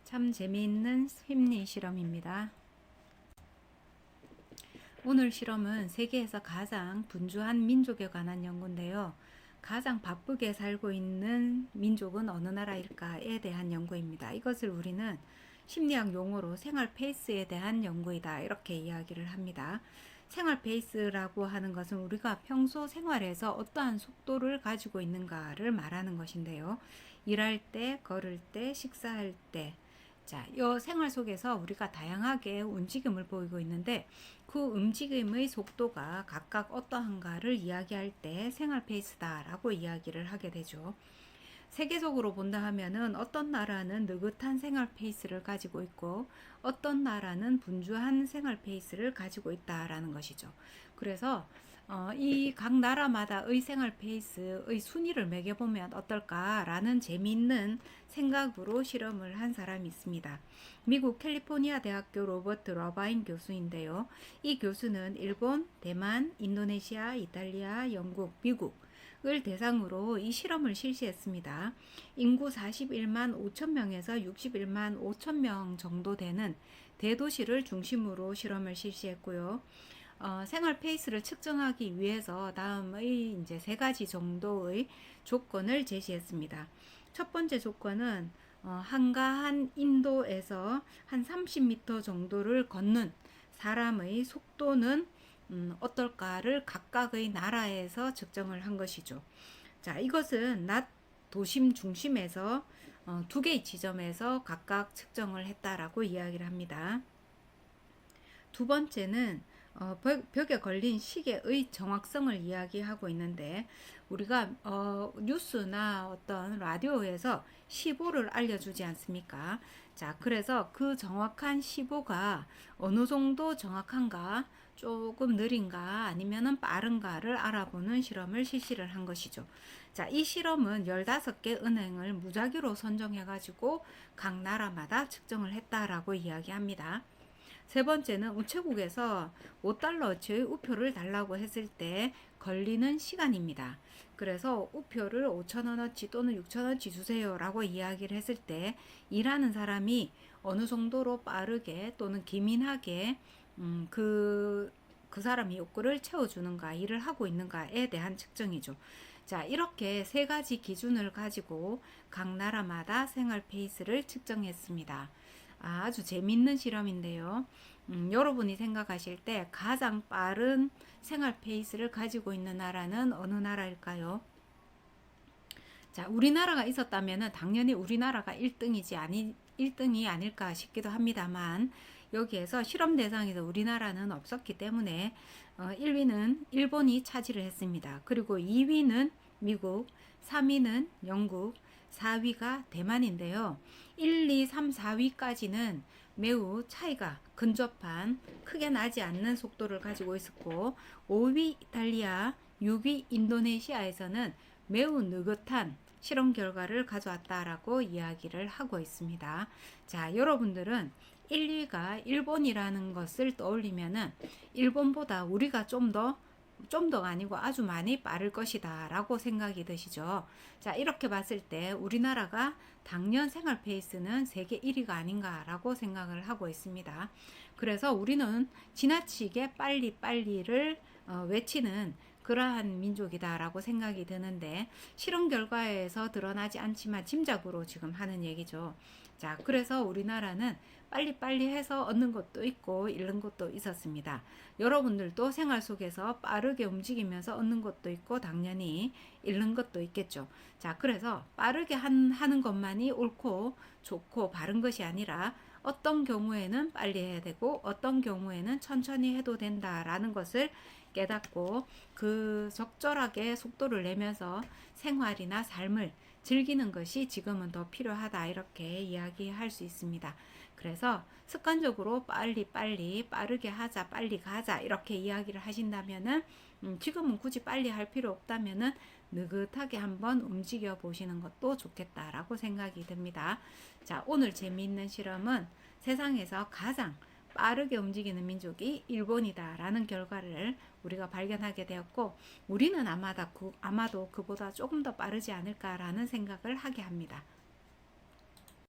참 재미있는 심리 실험입니다. 오늘 실험은 세계에서 가장 분주한 민족에 관한 연구인데요. 가장 바쁘게 살고 있는 민족은 어느 나라일까에 대한 연구입니다. 이것을 우리는 심리학 용어로 생활 페이스에 대한 연구이다, 이렇게 이야기를 합니다. 생활 페이스라고 하는 것은 우리가 평소 생활에서 어떠한 속도를 가지고 있는가를 말하는 것인데요. 일할 때, 걸을 때, 식사할 때, 자, 이 생활 속에서 우리가 다양하게 움직임을 보이고 있는데 그 움직임의 속도가 각각 어떠한가를 이야기할 때 생활 페이스다라고 이야기를 하게 되죠. 세계적으로 본다 하면은 어떤 나라는 느긋한 생활 페이스를 가지고 있고 어떤 나라는 분주한 생활 페이스를 가지고 있다라는 것이죠. 그래서 이 각 나라마다의 생활 페이스의 순위를 매겨보면 어떨까라는 재미있는 생각으로 실험을 한 사람이 있습니다. 미국 캘리포니아 대학교 로버트 러바인 교수인데요. 이 교수는 일본, 대만, 인도네시아, 이탈리아, 영국, 미국을 대상으로 이 실험을 실시했습니다. 인구 41만 5천 명에서 61만 5천 명 정도 되는 대도시를 중심으로 실험을 실시했고요. 생활 페이스를 측정하기 위해서 다음의 이제 세 가지 정도의 조건을 제시했습니다. 첫 번째 조건은 한가한 인도에서 한 30m 정도를 걷는 사람의 속도는 어떨까를 각각의 나라에서 측정을 한 것이죠. 자, 이것은 낮 도심 중심에서 두 개의 지점에서 각각 측정을 했다라고 이야기를 합니다. 두 번째는 벽에 걸린 시계의 정확성을 이야기하고 있는데 우리가 뉴스나 어떤 라디오에서 시보를 알려주지 않습니까? 자, 그래서 그 정확한 시보가 어느 정도 정확한가, 조금 느린가 아니면은 빠른가를 알아보는 실험을 실시를 한 것이죠. 자, 이 실험은 15개 은행을 무작위로 선정해 가지고 각 나라마다 측정을 했다라고 이야기합니다. 세 번째는 우체국에서 5달러어치의 우표를 달라고 했을 때 걸리는 시간입니다. 그래서 우표를 5,000원어치 또는 6,000원어치 주세요 라고 이야기를 했을 때 일하는 사람이 어느 정도로 빠르게 또는 기민하게 그 사람이 욕구를 채워주는가, 일을 하고 있는가에 대한 측정이죠. 자, 이렇게 세 가지 기준을 가지고 각 나라마다 생활 페이스를 측정했습니다. 아주 재밌는 실험인데요. 여러분이 생각하실 때 가장 빠른 생활 페이스를 가지고 있는 나라는 어느 나라일까요? 자, 우리나라가 있었다면 당연히 우리나라가 1등이 아닐까 싶기도 합니다만 여기에서 실험 대상에서 우리나라는 없었기 때문에 1위는 일본이 차지를 했습니다. 그리고 2위는 미국, 3위는 영국, 4위가 대만인데요. 1, 2, 3, 4위까지는 매우 차이가 근접한 크게 나지 않는 속도를 가지고 있었고 5위 이탈리아, 6위 인도네시아에서는 매우 느긋한 실험 결과를 가져왔다라고 이야기를 하고 있습니다. 자, 여러분들은 1위가 일본이라는 것을 떠올리면은 일본보다 우리가 좀더 아니고 아주 많이 빠를 것이다 라고 생각이 드시죠. 자, 이렇게 봤을 때 우리나라가 당년 생활 페이스는 세계 1위가 아닌가 라고 생각을 하고 있습니다. 그래서 우리는 지나치게 빨리빨리를 외치는 그러한 민족이다 라고 생각이 드는데 실험 결과에서 드러나지 않지만 짐작으로 지금 하는 얘기죠. 자, 그래서 우리나라는 빨리빨리 해서 얻는 것도 있고 잃는 것도 있었습니다. 여러분들도 생활 속에서 빠르게 움직이면서 얻는 것도 있고 당연히 잃는 것도 있겠죠. 자, 그래서 빠르게 하는 것만이 옳고 좋고 바른 것이 아니라 어떤 경우에는 빨리 해야 되고 어떤 경우에는 천천히 해도 된다라는 것을 깨닫고 그 적절하게 속도를 내면서 생활이나 삶을 즐기는 것이 지금은 더 필요하다, 이렇게 이야기할 수 있습니다. 그래서 습관적으로 빠르게 하자, 빨리 가자 이렇게 이야기를 하신다면은 지금은 굳이 빨리 할 필요 없다면은 느긋하게 한번 움직여 보시는 것도 좋겠다라고 생각이 듭니다. 자, 오늘 재미있는 실험은 세상에서 가장 빠르게 움직이는 민족이 일본이다라는 결과를 우리가 발견하게 되었고 우리는 아마도 그보다 조금 더 빠르지 않을까라는 생각을 하게 합니다.